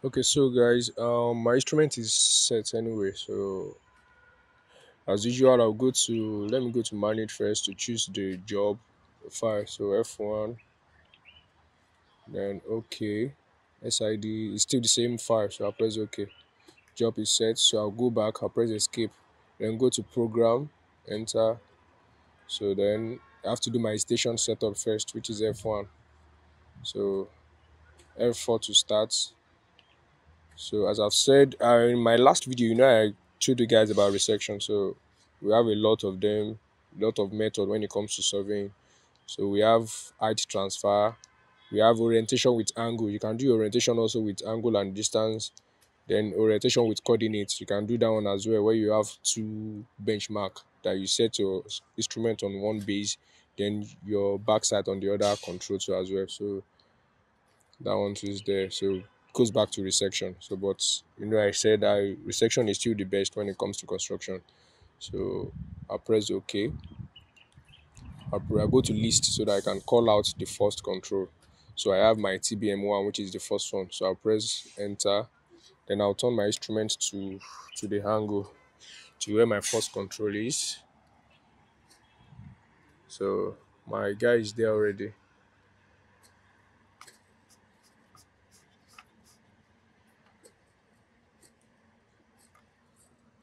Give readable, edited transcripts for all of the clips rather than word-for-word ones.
Okay, so guys, my instrument is set anyway. So as usual, I'll go to let me go to manage first to choose the job file. So F1, then OK, SID is still the same file. So I'll press OK. Job is set. So I'll go back. I'll press Escape. Then go to Program, Enter. So then I have to do my station setup first, which is F1. So F4 to start. So as I've said in my last video, I told you guys about resection. So we have a lot of them, a lot of method when it comes to surveying. So we have height transfer, we have orientation with angle. You can do orientation also with angle and distance. Then orientation with coordinates, you can do that one as well, where you have two benchmark that you set your instrument on one base, then your backside on the other control too as well. So that one too is there. So it goes back to resection. So but I said I resection is still the best when it comes to construction. So I press OK. I go to list so that I can call out the first control. So I have my TBM1, which is the first one. So I'll press enter. Then I'll turn my instrument to the angle to where my first control is. So my guy is there already.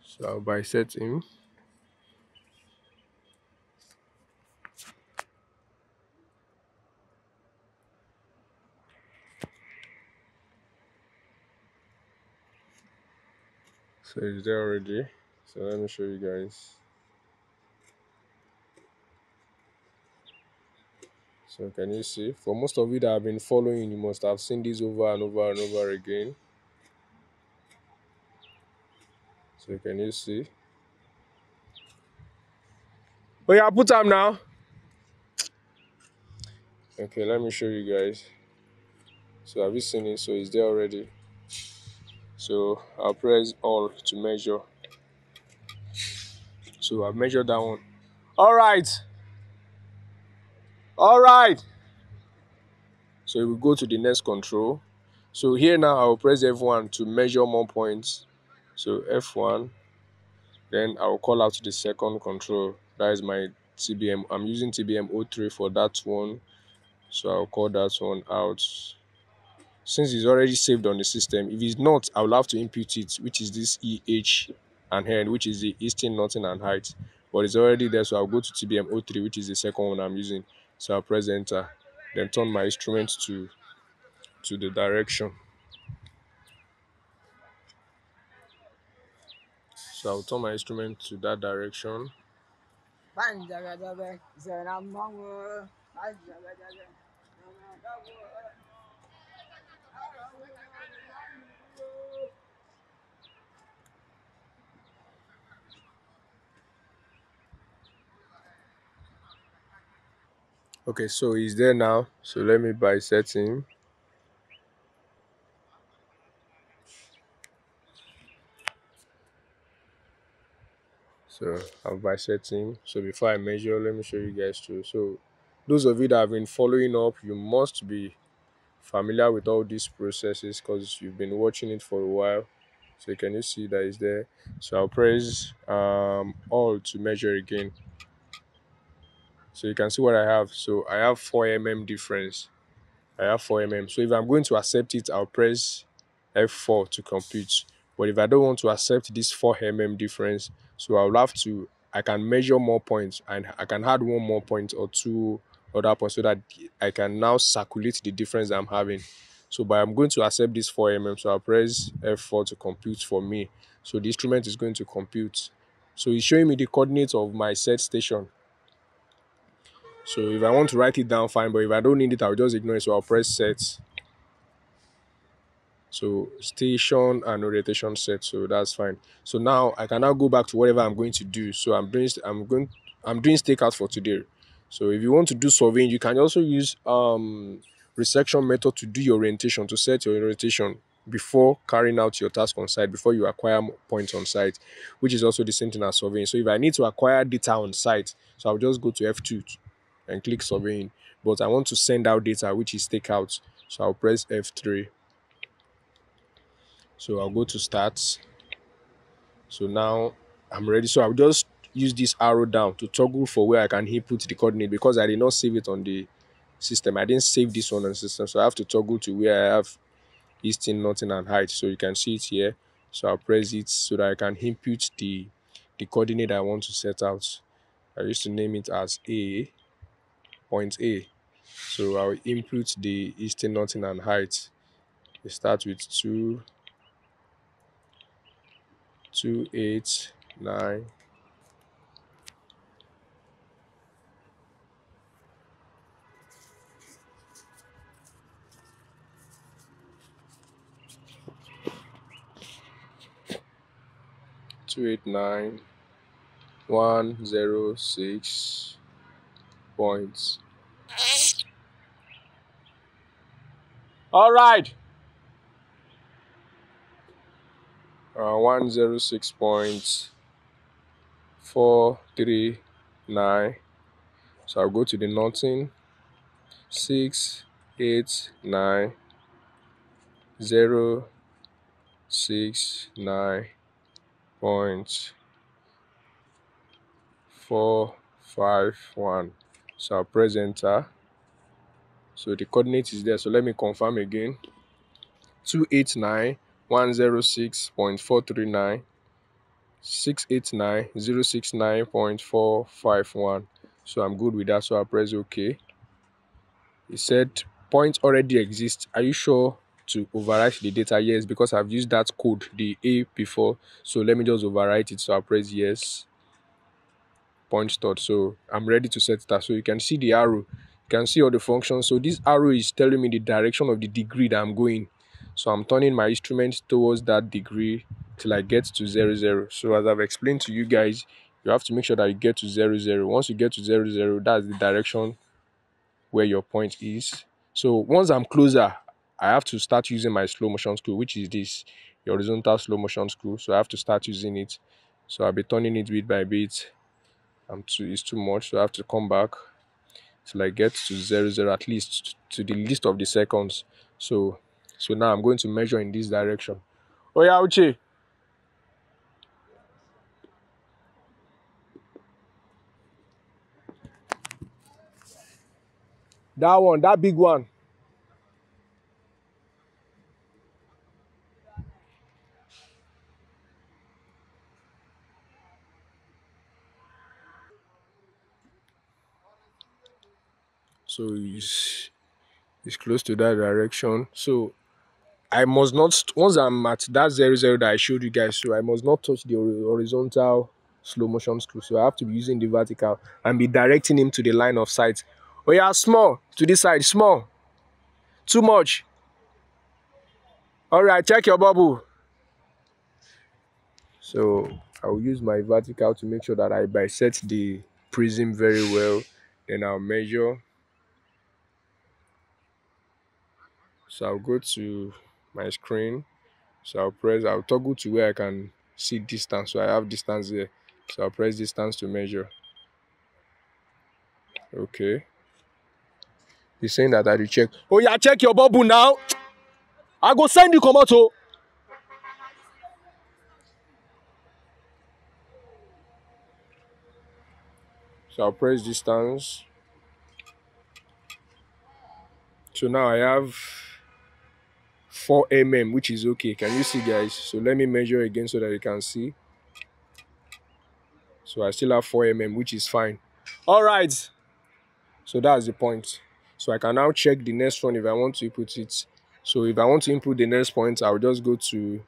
So I'll biset him. So it's there already. So let me show you guys. So can you see? For most of you that have been following, you must have seen this over and over and over again. So can you see? Oh yeah, put time now. Okay, let me show you guys. So have you seen it? So it's there already. So I'll press all to measure. So I've measured that one. All right. All right. So we go to the next control. So here now I'll press F1 to measure more points. So F1. Then I'll call out the second control. That is my TBM. I'm using TBM03 for that one. So I'll call that one out. Since it's already saved on the system, if it's not, I'll have to input it, which is this EH and N, which is the easting, northern, and height. But it's already there, so I'll go to TBM03, which is the second one I'm using. So I'll press enter, then turn my instrument to the direction. So I'll turn my instrument to that direction. Okay, so he's there now. So let me biset him. So I'll biset him. So before I measure, let me show you guys too. So those of you that have been following up, you must be familiar with all these processes because you've been watching it for a while. So can you see that is there? So I'll press all to measure again. So you can see what I have. So I have 4 mm difference. I have 4 mm. So if I'm going to accept it, I'll press F4 to compute. But if I don't want to accept this 4 mm difference, so I can measure more points and I can add one more point or two other points so that I can now calculate the difference I'm having. So but I'm going to accept this 4 mm, so I'll press F4 to compute for me. So the instrument is going to compute. So it's showing me the coordinates of my set station. So if I want to write it down, fine, but if I don't need it, I'll just ignore it. So I'll press set. So station and orientation set, so that's fine. So now I can now go back to whatever I'm going to do. So I'm doing stakeout for today. So if you want to do surveying, you can also use resection method to do your orientation, to set your orientation before carrying out your task on site, before you acquire points on site, which is also the same thing as surveying. So if I need to acquire data on site, so I'll just go to F2 and click surveying. But I want to send out data, which is takeout, so I'll press F3. So I'll go to start. So now I'm ready. So I'll just use this arrow down to toggle for where I can input the coordinate, because I did not save it on the system. I didn't save this one on the system. So I have to toggle to where I have easting, northern, and height. So you can see it here. So I'll press it so that I can input the coordinate I want to set out. I used to name it as A, point A. So I'll input the easting, northern, and height. We start with 2, 2, 8, 9, 2, 8, 9, 106 points. All right. 106.439. So I'll go to the nothing. 6, 8, 9, 0, 6, 9.451. So I'll press enter. So the coordinate is there. So let me confirm again. 289 106.439 689 069.451. So I'm good with that. So I'll press OK. It said point already exists. Are you sure to overwrite the data? Yes, because I've used that code, the A, before. So let me just overwrite it. So I'll press yes. Point stored. So I'm ready to set that. So you can see the arrow. You can see all the functions. So this arrow is telling me the direction of the degree that I'm going. So I'm turning my instrument towards that degree till I get to 0, 0. So as I've explained to you guys, you have to make sure that you get to 0, 0. Once you get to 0, 0, that's the direction where your point is. So once I'm closer, I have to start using my slow motion screw, which is this, the horizontal slow motion screw. So I have to start using it. So I'll be turning it bit by bit. It's too much, so I have to come back till I get to 0, 0, at least to the least of the seconds. So now I'm going to measure in this direction. Oh yeah, Uche. That one, that big one. So it's close to that direction. So I must not, once I'm at that 0, 0 that I showed you guys, so I must not touch the horizontal slow motion screw. So I have to be using the vertical and be directing him to the line of sight. Oh yeah, small to this side, small. Too much. All right, check your bubble. So I'll use my vertical to make sure that I bisect the prism very well. Then I'll measure. So I'll go to my screen. So I'll toggle to where I can see distance. So I have distance there. So I'll press distance to measure. Okay. He's saying that I will check. Oh yeah, check your bubble now. I go send you come out. So I'll press distance. So now I have 4 mm, which is okay. Can you see, guys? So let me measure again so that you can see. So I still have 4 mm, which is fine. All right. So that's the point. So I can now check the next one if I want to input it. So if I want to input the next point, I'll just go to,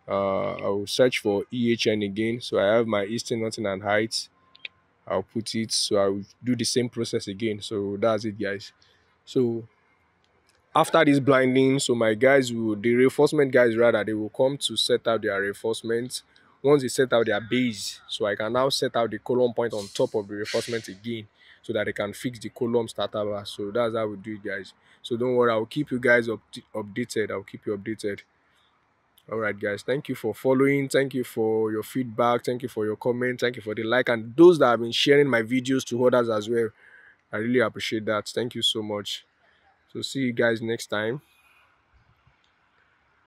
I'll search for EHN again. So I have my easting, northern, and height. I'll put it. So I'll do the same process again. So that's it, guys. So after this blinding, so my guys the reinforcement guys rather, they will come to set out their reinforcement. Once they set out their base, so I can now set out the column point on top of the reinforcement again, so that they can fix the column starter bar. So that's how we do it, guys. So don't worry, I'll keep you guys updated. I'll keep you updated. All right, guys, thank you for following. Thank you for your feedback. Thank you for your comment. Thank you for the like, and those that have been sharing my videos to others as well. I really appreciate that. Thank you so much. So see you guys next time.